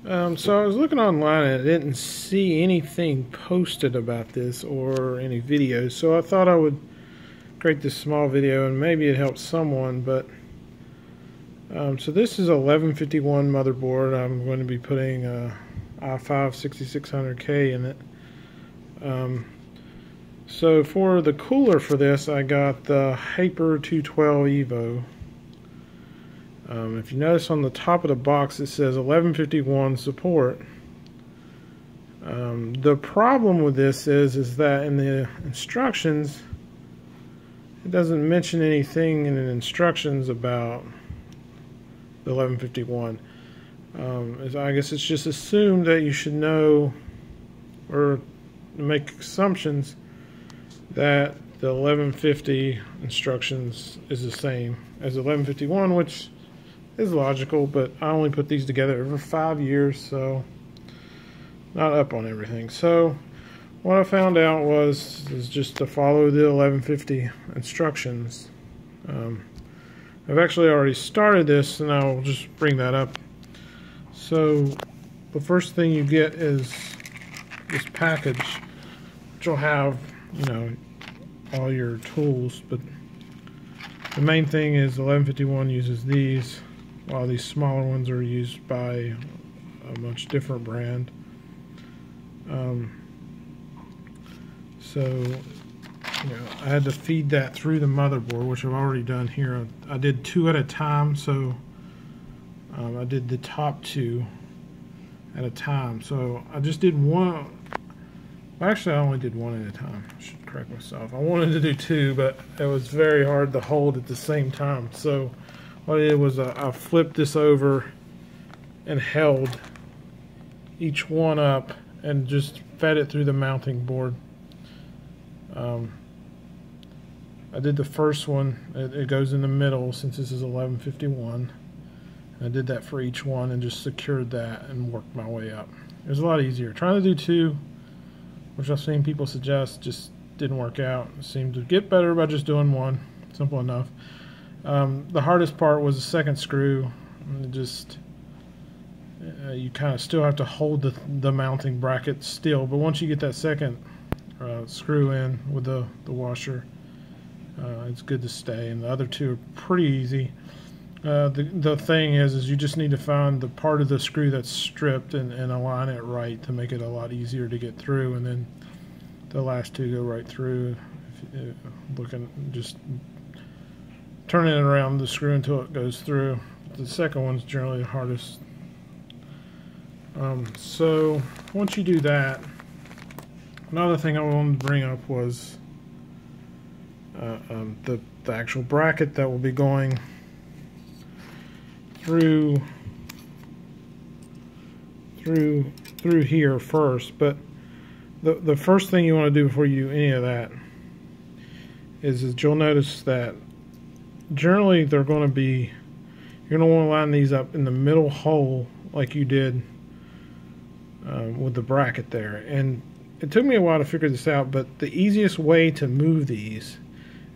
So I was looking online and I didn't see anything posted about this or any videos, so I thought I would create this small video and maybe it helps someone. But so this is a 1151 motherboard. I'm going to be putting a i5 6600K in it. So for the cooler for this, I got the Hyper 212 EVO. If you notice on the top of the box it says 1151 support. The problem with this is that in the instructions it doesn't mention anything in the instructions about the 1151. I guess it's just assumed that you should know or make assumptions that the 1150 instructions is the same as the 1151, which is logical, but I only put these together over 5 years, so not up on everything. So what I found out is just to follow the 1150 instructions. I've actually already started this, and I'll just bring that up. So the first thing you get is this package, which will have, you know, all your tools, but the main thing is 1151 uses these, while these smaller ones are used by a much different brand. So, you know, I had to feed that through the motherboard, which I've already done here. I did 2 at a time, so I did the top 2 at a time. So I just did one. Actually, I only did 1 at a time. I should correct myself. I wanted to do 2, but it was very hard to hold at the same time. So what I did was I flipped this over and held each one up and just fed it through the mounting board. I did the first one. It goes in the middle since this is 1151. I did that for each one and just secured that and worked my way up. It was a lot easier. Trying to do 2, which I've seen people suggest, just didn't work out. It seemed to get better by just doing 1. Simple enough. The hardest part was the second screw. It just you kind of still have to hold the mounting bracket still, but once you get that second screw in with the washer, it's good to stay. And the other 2 are pretty easy. The thing is you just need to find the part of the screw that's stripped and align it right to make it a lot easier to get through, and then the last 2 go right through. Just turning it around the screw until it goes through. The second one's generally the hardest. So once you do that, another thing I wanted to bring up was the actual bracket that will be going through here first. But the first thing you want to do before you do any of that is you'll notice that generally they're going to be, you're going to want to line these up in the middle hole like you did with the bracket there. And it took me a while to figure this out, but the easiest way to move these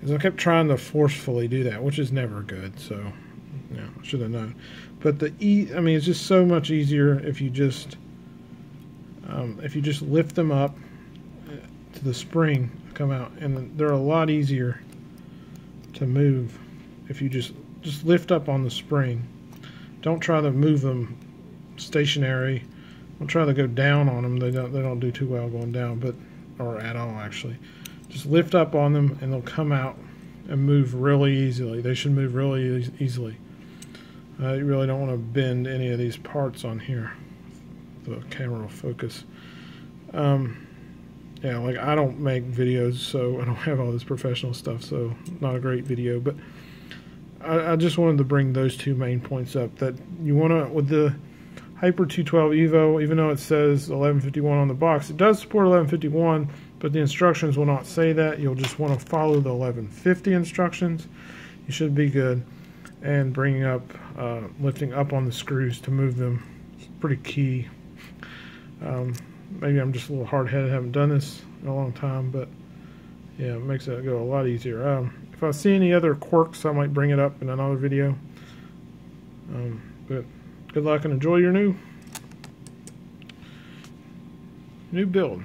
is I kept trying to forcefully do that, which is never good. So, you know, I should have known. But I mean, it's just so much easier if you just lift them up to the spring, come out, and they're a lot easier to move if you just lift up on the spring. Don't try to move them stationary. Don't try to go down on them. They don't do too well going down, or at all actually. Just lift up on them and they'll come out and move really easily. They should move really easily. You really don't want to bend any of these parts on here. The camera will focus. Yeah, like I don't make videos, so I don't have all this professional stuff, so not a great video, but I just wanted to bring those 2 main points up. That you want to, with the Hyper 212 EVO, even though it says 1151 on the box, it does support 1151, but the instructions will not say that. You'll just want to follow the 1150 instructions. You should be good. And bringing up, lifting up on the screws to move them is pretty key. Maybe I'm just a little hard-headed, haven't done this in a long time, but yeah, it makes it go a lot easier. If I see any other quirks, I might bring it up in another video. But good luck and enjoy your new new build.